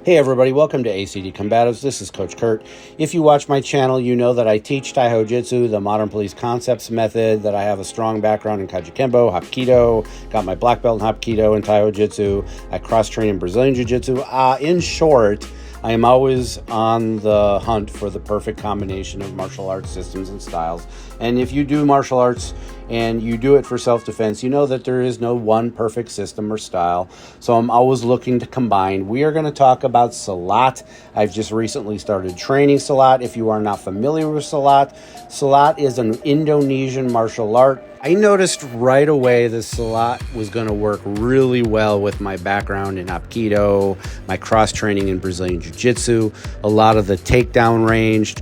Hey everybody, welcome to ACD Combatives. This is Coach Kurt. If you watch my channel, you know that I teach Taiho Jutsu, the modern police concepts method, that I have a strong background in Kaji Kembo, Hapkido, got my black belt in Hapkido and Taiho Jutsu. I cross-train in Brazilian Jiu-Jitsu. In short, I am always on the hunt for the perfect combination of martial arts systems and styles. And if you do martial arts and you do it for self-defense, you know that there is no one perfect system or style. So I'm always looking to combine. We are going to talk about Silat. I've just recently started training Silat. If you are not familiar with Silat, Silat is an Indonesian martial art. I noticed right away that Silat was going to work really well with my background in Hapkido, my cross-training in Brazilian Jiu-Jitsu, a lot of the takedown range,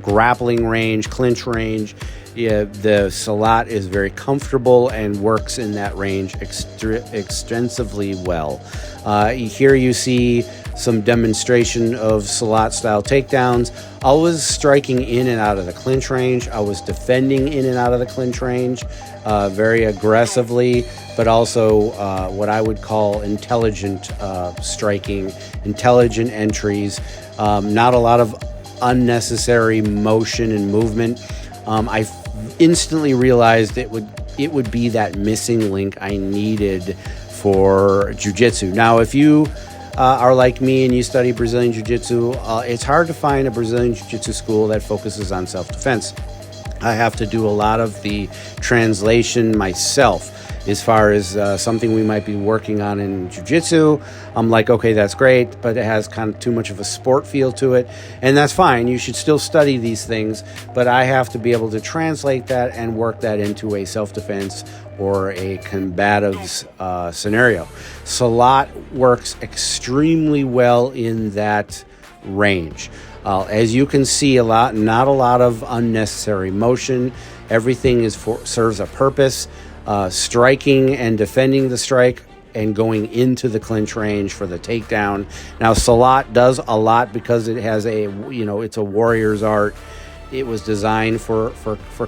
grappling range, clinch range. Yeah, the Silat is very comfortable and works in that range extensively well. Here you see some demonstration of Silat style takedowns. I was striking in and out of the clinch range. I was defending in and out of the clinch range very aggressively, but also what I would call intelligent striking, intelligent entries, not a lot of unnecessary motion and movement. I instantly realized it would be that missing link I needed for Jiu-Jitsu. Now, if you are like me and you study Brazilian Jiu-Jitsu, it's hard to find a Brazilian Jiu-Jitsu school that focuses on self-defense. I have to do a lot of the translation myself. As far as something we might be working on in Jiu-Jitsu, I'm like, okay, that's great, but it has kind of too much of a sport feel to it, and that's fine. You should still study these things, but I have to be able to translate that and work that into a self-defense or a combatives scenario. Silat works extremely well in that range. As you can see, not a lot of unnecessary motion. Everything serves a purpose. Striking and defending the strike and going into the clinch range for the takedown. Now, Silat does a lot because it has it's a warrior's art. It was designed for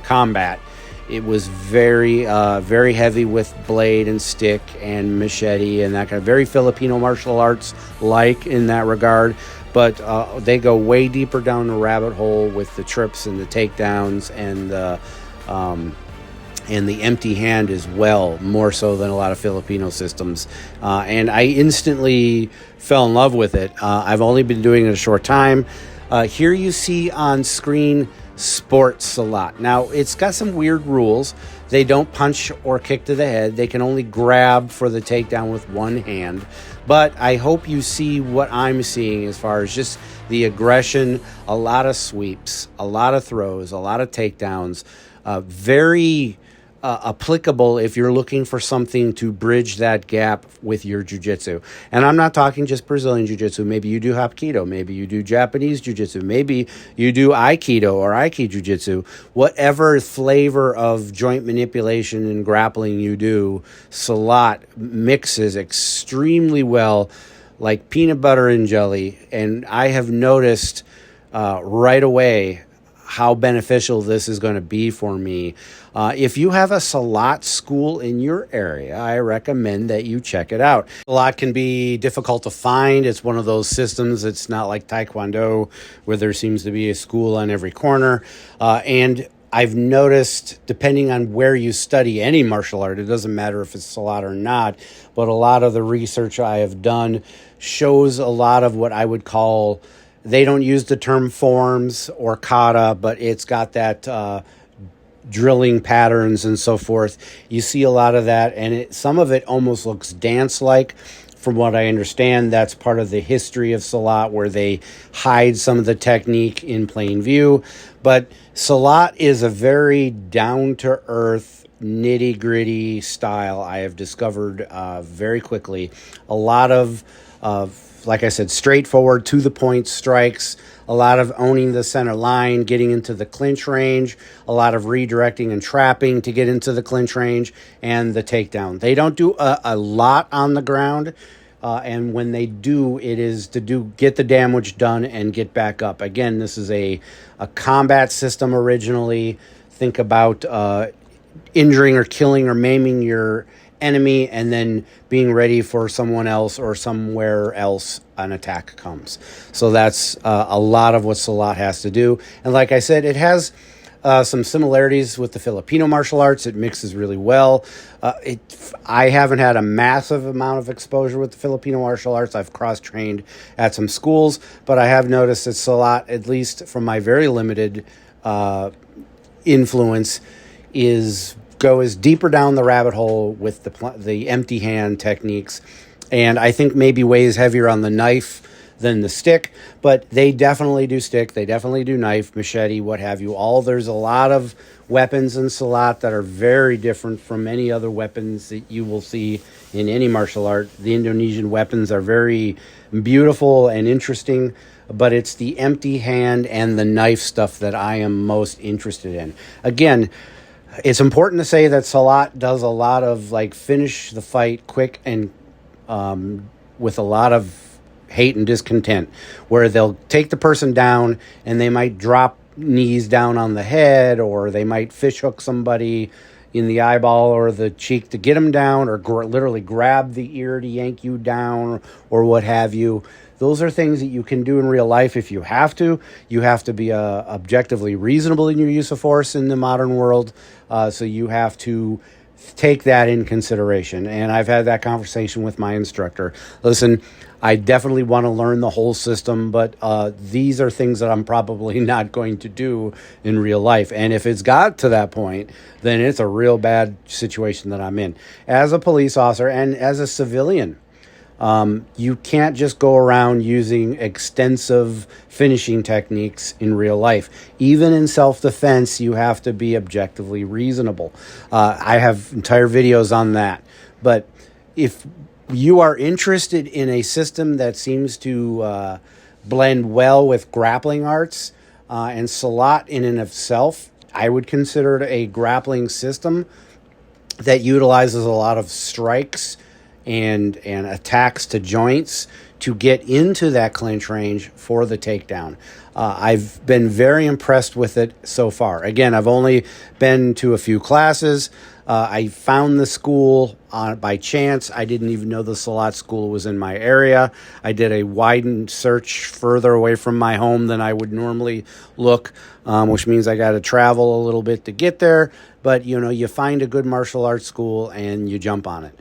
combat. It was very heavy with blade and stick and machete and that kind of very Filipino martial arts like in that regard. But they go way deeper down the rabbit hole with the trips and the takedowns and the empty hand as well, more so than a lot of Filipino systems. And I instantly fell in love with it. I've only been doing it a short time. Here you see on screen Sports Silat. Now, it's got some weird rules. They don't punch or kick to the head. They can only grab for the takedown with one hand. But I hope you see what I'm seeing as far as just the aggression, a lot of sweeps, a lot of throws, a lot of takedowns, very applicable if you're looking for something to bridge that gap with your jiu-jitsu. And I'm not talking just Brazilian jiu-jitsu. Maybe you do Hapkido. Maybe you do Japanese jiu-jitsu. Maybe you do Aikido or Aiki jiu-jitsu. Whatever flavor of joint manipulation and grappling you do, Silat mixes extremely well like peanut butter and jelly. And I have noticed right away how beneficial this is going to be for me. If you have a Silat school in your area, I recommend that you check it out. Silat can be difficult to find. It's one of those systems. It's not like Taekwondo where there seems to be a school on every corner. And I've noticed, depending on where you study any martial art, it doesn't matter if it's Silat or not, but a lot of the research I have done shows a lot of what I would call, they don't use the term forms or kata, but it's got that drilling patterns and so forth. You see a lot of that, and some of it almost looks dance-like. From what I understand, that's part of the history of Silat, where they hide some of the technique in plain view. But Silat is a very down-to-earth, nitty-gritty style I have discovered very quickly. A lot of like I said, straightforward, to-the-point strikes, a lot of owning the center line, getting into the clinch range, a lot of redirecting and trapping to get into the clinch range, and the takedown. They don't do a lot on the ground, and when they do, it is to get the damage done and get back up. Again, this is a combat system originally. Think about injuring or killing or maiming your enemy and then being ready for someone else or somewhere else an attack comes. So that's a lot of what Silat has to do. And like I said, it has some similarities with the Filipino martial arts. It mixes really well. I haven't had a massive amount of exposure with the Filipino martial arts. I've cross-trained at some schools, but I have noticed that Silat, at least from my very limited influence, goes deeper down the rabbit hole with the empty hand techniques, and I think maybe weighs heavier on the knife than the stick, but they definitely do stick, they definitely do knife, machete, what have you. There's a lot of weapons in Silat that are very different from any other weapons that you will see in any martial art. The Indonesian weapons are very beautiful and interesting, but it's the empty hand and the knife stuff that I am most interested in. Again, it's important to say that Silat does a lot of like finish the fight quick and with a lot of hate and discontent, where they'll take the person down and they might drop knees down on the head, or they might fish hook somebody in the eyeball or the cheek to get them down, or literally grab the ear to yank you down, or what have you. Those are things that you can do in real life if you have to. You have to be objectively reasonable in your use of force in the modern world, so you have to take that in consideration. And I've had that conversation with my instructor. Listen, I definitely want to learn the whole system, but these are things that I'm probably not going to do in real life. And if it's got to that point, then it's a real bad situation that I'm in. As a police officer and as a civilian, you can't just go around using extensive finishing techniques in real life. Even in self-defense, you have to be objectively reasonable. I have entire videos on that. But if you are interested in a system that seems to blend well with grappling arts, and Silat in and of itself, I would consider it a grappling system that utilizes a lot of strikes and attacks to joints to get into that clinch range for the takedown. I've been very impressed with it so far. Again, I've only been to a few classes. I found the school by chance. I didn't even know the Silat school was in my area. I did a widened search further away from my home than I would normally look, which means I got to travel a little bit to get there. But, you find a good martial arts school and you jump on it.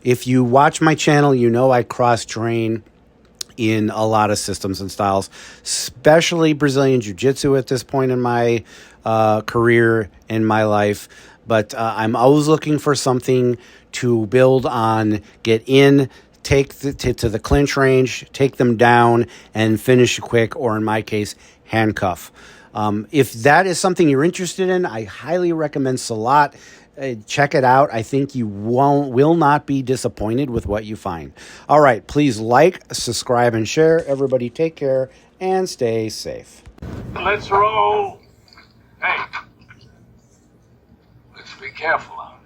If you watch my channel, I cross-train in a lot of systems and styles, especially Brazilian Jiu-Jitsu at this point in my career, in my life. But I'm always looking for something to build on, get in, take to the clinch range, take them down, and finish quick, or in my case, handcuff. If that is something you're interested in, I highly recommend Silat. Check it out. I think you will not be disappointed with what you find. All right, please like, subscribe, and share. Everybody take care and stay safe. Let's roll. Hey, let's be careful out.